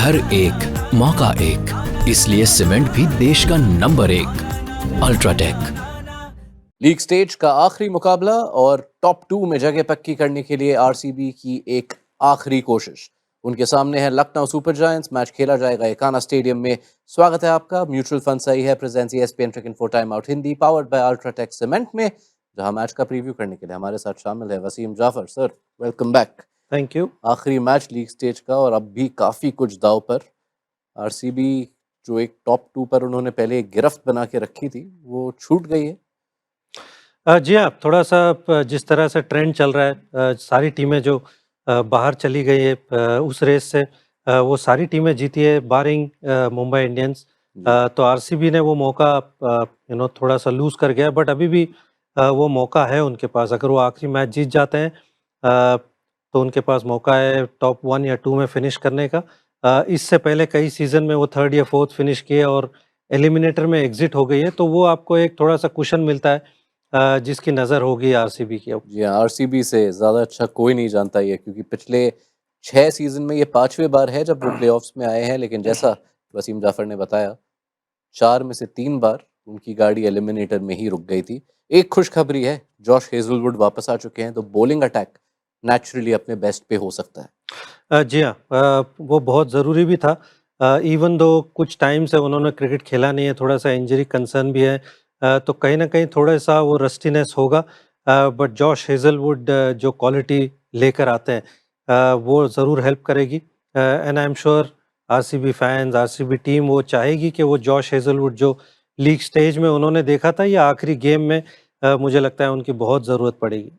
घर एक मौका एक, इसलिए सीमेंट भी देश का नंबर एक। अल्ट्राटेक। लीग स्टेज का आखिरी मुकाबला और टॉप 2 में जगह पक्की करने के लिए आरसीबी की एक आखिरी कोशिश। उनके सामने है लखनऊ सुपर जायंट्स। मैच खेला जाएगा एकाना स्टेडियम में। स्वागत है आपका। म्यूचुअल फंड सही है presence ESPN trick info time out Hindi powered by UltraTech cement में, जहां मैच का प्रीव्यू करने के लिए हमारे साथ शामिल है Wasim Jaffer. Sir, welcome back. Thank you. आखिरी मैच लीग स्टेज का और अब भी काफी कुछ दाव पर। आरसीबी जो एक टॉप 2 पर उन्होंने पहले एक गिरफ्त बना के रखी थी, वो छूट गई है। जी हाँ, थोड़ा सा जिस तरह से ट्रेंड चल रहा है, सारी टीमें जो बाहर चली गई है उस रेस से, वो सारी टीमें जीती है बारिंग मुंबई इंडियंस। तो आरसीबी ने वो मौका थोड़ा सा लूज कर गया, बट अभी भी वो मौका है उनके पास। अगर वो आखिरी मैच जीत जाते हैं तो उनके पास मौका है टॉप 1 या 2 में फिनिश करने का। इससे पहले कई सीजन में वो 3rd या 4th फिनिश किए और एलिमिनेटर में एग्जिट हो गई है, तो वो आपको एक थोड़ा सा कुशन मिलता है जिसकी नज़र होगी आरसीबी की अब। जी हाँ, आरसीबी से ज़्यादा अच्छा कोई नहीं जानता ये, क्योंकि पिछले 6 सीजन में ये 5वें बार है जब वो प्लेऑफ्स में आए हैं। लेकिन जैसा वसीम जाफर ने बताया, 4 में से 3 बार उनकी गाड़ी एलिमिनेटर में ही रुक गई थी। एक खुशखबरी है, जॉश हेजलवुड वापस आ चुके हैं, तो बॉलिंग अटैक नेचुरली अपने बेस्ट पे हो सकता है। जी हाँ, वो बहुत ज़रूरी भी था। इवन दो कुछ टाइम से उन्होंने क्रिकेट खेला नहीं है, थोड़ा सा इंजरी कंसर्न भी है, तो कहीं ना कहीं थोड़ा सा वो रस्टीनेस होगा। बट जॉश हेजलवुड जो क्वालिटी लेकर आते हैं, वो ज़रूर हेल्प करेगी। And I am sure RCB fans, RCB team वो चाहेगी कि वो जॉश हेजलवुड जो लीग स्टेज में उन्होंने देखा था या आखिरी गेम में, मुझे लगता है उनकी बहुत ज़रूरत पड़ेगी।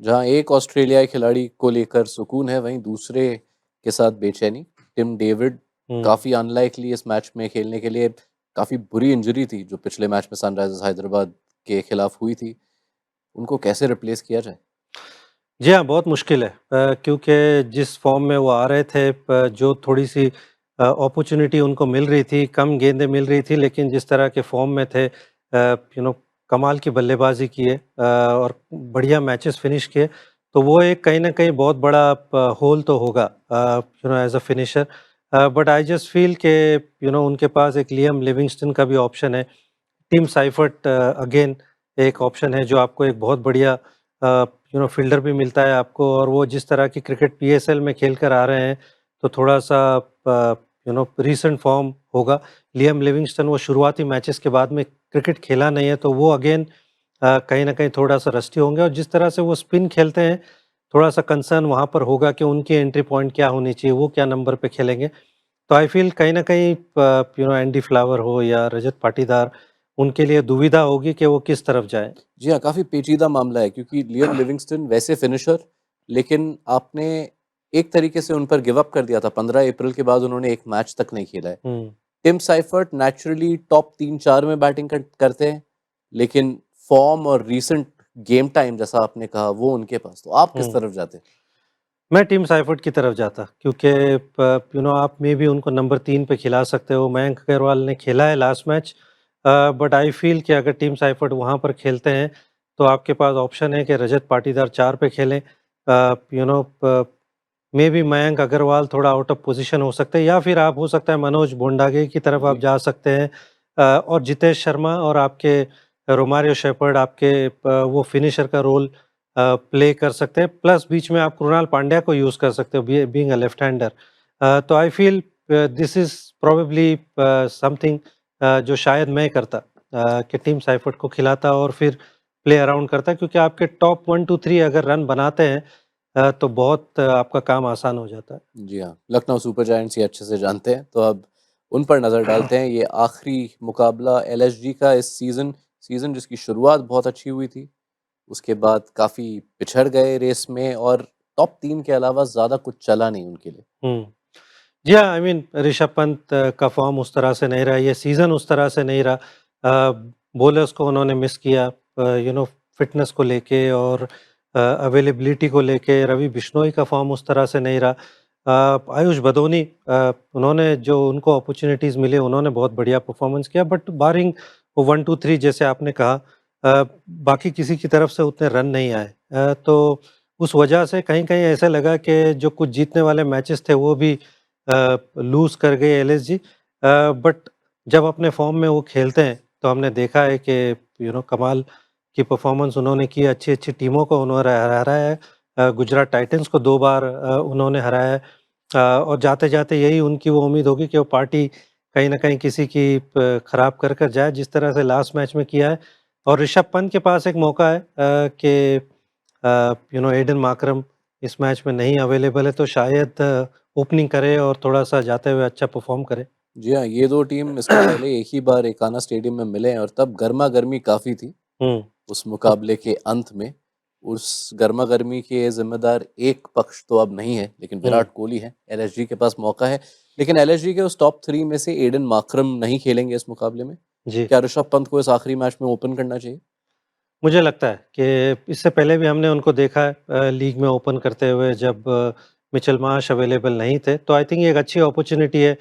जहां एक ऑस्ट्रेलियाई खिलाड़ी को लेकर सुकून है, वहीं दूसरे के साथ बेचैनी। टिम डेविड काफी अनलाइकली इस मैच में खेलने के लिए। काफी बुरी इंजरी थी जो पिछले मैच में सनराइजर्स हैदराबाद के खिलाफ हुई थी। उनको कैसे रिप्लेस किया जाए? जी हाँ, बहुत मुश्किल है, क्योंकि जिस फॉर्म में वो आ रहे थे, जो थोड़ी सी अपॉर्चुनिटी उनको मिल रही थी, कम गेंदें मिल रही थी, लेकिन जिस तरह के फॉर्म में थे, कमाल की बल्लेबाजी किए और बढ़िया मैचेस फिनिश किए, तो वो एक कहीं ना कहीं बहुत बड़ा होल तो होगा as a finisher. But I just feel के उनके पास एक लियम लिविंगस्टन का भी ऑप्शन है। टिम साइफर्ट अगेन एक ऑप्शन है जो आपको एक बहुत बढ़िया फील्डर भी मिलता है आपको, और वो जिस तरह की क्रिकेट पीएसएल में खेल कर आ रहे हैं, तो थोड़ा सा रीसेंट फॉर्म होगा। लियम लिविंगस्टन वो शुरुआती मैचेस के बाद में क्रिकेट खेला नहीं है, तो वो अगेन कहीं ना कहीं थोड़ा सा रस्टी होंगे, और जिस तरह से वो स्पिन खेलते हैं, थोड़ा सा कंसर्न वहाँ पर होगा कि उनकी एंट्री पॉइंट क्या होनी चाहिए, वो क्या नंबर पे खेलेंगे। तो आई फील कहीं ना कहीं एंडी फ्लावर हो या रजत पाटीदार, उनके लिए दुविधा होगी कि वो किस तरफ जाए। जी हाँ, काफी पेचीदा मामला है, क्योंकि लियम लिविंगस्टन वैसे फिनिशर, लेकिन आपने एक तरीके से उन पर गिव अप कर दिया था। 15 अप्रैल के बाद उन्होंने एक मैच तक नहीं खेला है। टिम साइफर्ट नेचुरली टॉप 3-4 में बैटिंग करते हैं, लेकिन फॉर्म और रीसेंट गेम टाइम जैसा आपने कहा वो उनके पास। तो आप किस तरफ जाते? मैं टीम साइफर्ट की तरफ जाता, क्योंकि आप मे भी उनको नंबर 3 पे खिला सकते हो। मयंक अग्रवाल ने खेला है last match, but I feel कि अगर टीम साइफर्ट वहाँ पर खेलते हैं, तो आपके पास ऑप्शन है कि रजत पाटीदार 4 पे खेलें। मे बी मयंक अग्रवाल थोड़ा आउट ऑफ पोजीशन हो सकते हैं, या फिर आप हो सकता है मनोज बोंडागे की तरफ आप जा सकते हैं, और जितेश शर्मा और आपके रोमारियो शेफर्ड आपके वो फिनिशर का रोल प्ले कर सकते हैं। प्लस बीच में आप कृणाल पांड्या को यूज़ कर सकते हो, बीइंग अ लेफ्ट हैंडर। तो I feel this is probably something जो शायद मैं करता, कि टीम साइफर्ट को खिलाता और फिर प्ले अराउंड करता, क्योंकि आपके टॉप 1 2 3 अगर रन बनाते हैं, तो बहुत आपका काम आसान हो जाता है। जी हाँ, लखनऊ सुपर जायंट्स ये अच्छे से जानते हैं। तो अब उन पर नज़र डालते हैं। ये आखिरी मुकाबला एलएसजी का इस सीज़न जिसकी शुरुआत बहुत अच्छी हुई थी, उसके बाद काफ़ी पिछड़ गए रेस में, और टॉप 3 के अलावा ज़्यादा कुछ चला नहीं उनके लिए। हुँ। जी हाँ, आई मीन ऋषभ पंत का फॉर्म उस तरह से नहीं रहा, ये सीज़न उस तरह से नहीं रहा। बॉलर्स को उन्होंने मिस किया, फ़िटनेस को लेके और अवेलेबिलिटी को लेके। रवि बिश्नोई का फॉर्म उस तरह से नहीं रहा। आयुष बदोनी, उन्होंने जो उनको अपॉर्च्युनिटीज़ मिली, उन्होंने बहुत बढ़िया परफ़ॉर्मेंस किया, बट बारिंग वो 1 2 3 जैसे आपने कहा, बाकी किसी की तरफ से उतने रन नहीं आए। तो उस वजह से कहीं-कहीं ऐसा लगा कि जो कुछ जीतने वाले मैचेस थे, वो भी लूज़ कर गए एलएसजी, बट जब अपने फॉर्म में वो खेलते हैं तो हमने देखा है कि कमाल की परफॉर्मेंस उन्होंने की, अच्छी-अच्छी टीमों को उन्होंने हराया है। गुजरात टाइटंस को 2 बार उन्होंने हराया है। और जाते-जाते यही उनकी वो उम्मीद होगी कि वो पार्टी कहीं न कहीं किसी की खराब कर जाए, जिस तरह से लास्ट मैच में किया है। और ऋषभ पंत के पास एक मौका है कि एडन मार्करम इस मैच में नहीं अवेलेबल है, तो शायद ओपनिंग करे और थोड़ा-सा जाते हुए अच्छा परफॉर्म करे। जी हाँ, ये 2 टीम इसके पहले एक ही बार एकाना स्टेडियम में मिले हैं और तब गरमा-गर्मी काफ़ी थी हुँ, उस मुकाबले के अंत में। उस गरमा-गर्मी के ज़िम्मेदार एक पक्ष तो अब नहीं है, लेकिन हुँ, विराट कोहली हैं। एलएसजी के पास मौका है, लेकिन एलएसजी के उस टॉप 3 में से एडन मार्करम नहीं खेलेंगे इस मुकाबले में। जी। क्या ऋषभ पंत को इस आखिरी मैच में ओपन करना चाहिए? मुझे लगता है कि इससे पहले भी हमने उनको देखा है लीग में ओपन करते हुए, जब मिचेल मार्श अवेलेबल नहीं थे, तो आई थिंक ये एक अच्छी अपॉर्चुनिटी है।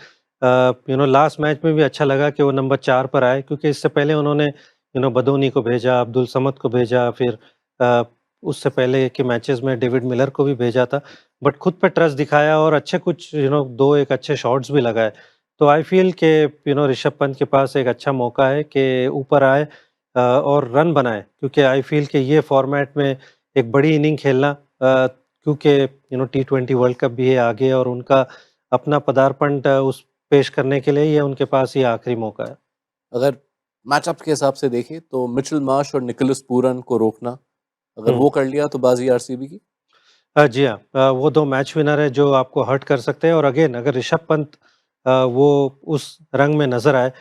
लास्ट मैच में भी अच्छा लगा कि वो नंबर 4 पर आए, क्योंकि इससे पहले उन्होंने बदोनी को भेजा, अब्दुल समद को भेजा, फिर अ, उससे पहले के मैचेस में डेविड मिलर को भी भेजा था, बट खुद पे ट्रस्ट दिखाया और अच्छे कुछ 2 एक अच्छे शॉट्स भी लगाए। तो आई फील कि ऋषभ पंत के पास एक अच्छा मौका है कि ऊपर आए और रन बनाए, क्योंकि आई फील कि ये फॉर्मेट में एक बड़ी इनिंग खेलना, क्योंकि टी20 वर्ल्ड कप भी है आगे, और उनका अपना पदार्पण उस पेश करने के लिए ये उनके पास ये आखिरी मौका है। अगर मैचअप के हिसाब से देखें तो मिचेल मार्श और निकोलस पूरन को रोकना, अगर हुँ। वो कर लिया तो बाजी आरसीबी की। जी हाँ, वो 2 मैच विनर है जो आपको हर्ट कर सकते हैं, और अगेन अगर ऋषभ पंत वो उस रंग में नज़र आए,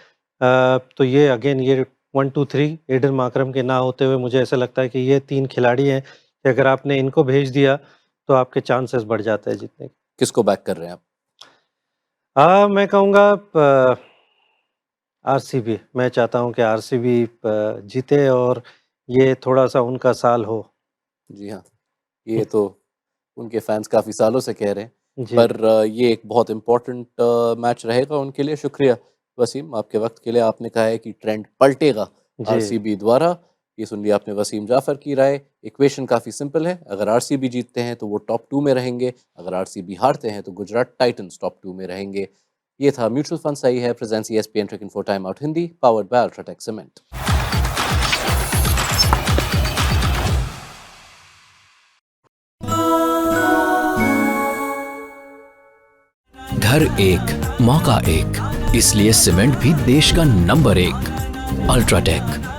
तो ये अगेन ये 1, 2, 3 एडन मार्करम के ना होते हुए मुझे ऐसा लगता है कि ये 3 खिलाड़ी हैं कि अगर आपने इनको भेज दिया तो आपके चांसेस बढ़ जाते हैं जीतने के। किसको बैक कर रहे हैं आप? मैं कहूँगा आरसीबी, मैं चाहता हूँ कि आरसीबी जीते और ये थोड़ा-सा उनका साल हो। जी हाँ, ये तो उनके फैंस काफ़ी सालों से कह रहे हैं। जी, पर ये एक बहुत इम्पोर्टेंट मैच रहेगा उनके लिए। शुक्रिया वसीम आपके वक़्त के लिए। आपने कहा है कि ट्रेंड पलटेगा जी। आरसीबी द्वारा। ये सुन लिया आपने वसीम जाफ़र की राय। इक्वेशन काफ़ी सिंपल है, अगर आरसीबी जीतते हैं तो वो टॉप 2 में रहेंगे, अगर आरसीबी हारते हैं तो गुजरात टाइटंस टॉप 2 में रहेंगे। ये था म्यूचुअल फंड सही है presents ESPN tracking for time out Hindi powered by UltraTech cement. घर एक, मौका एक, इसलिए सीमेंट भी देश का नंबर 1। अल्ट्राटेक।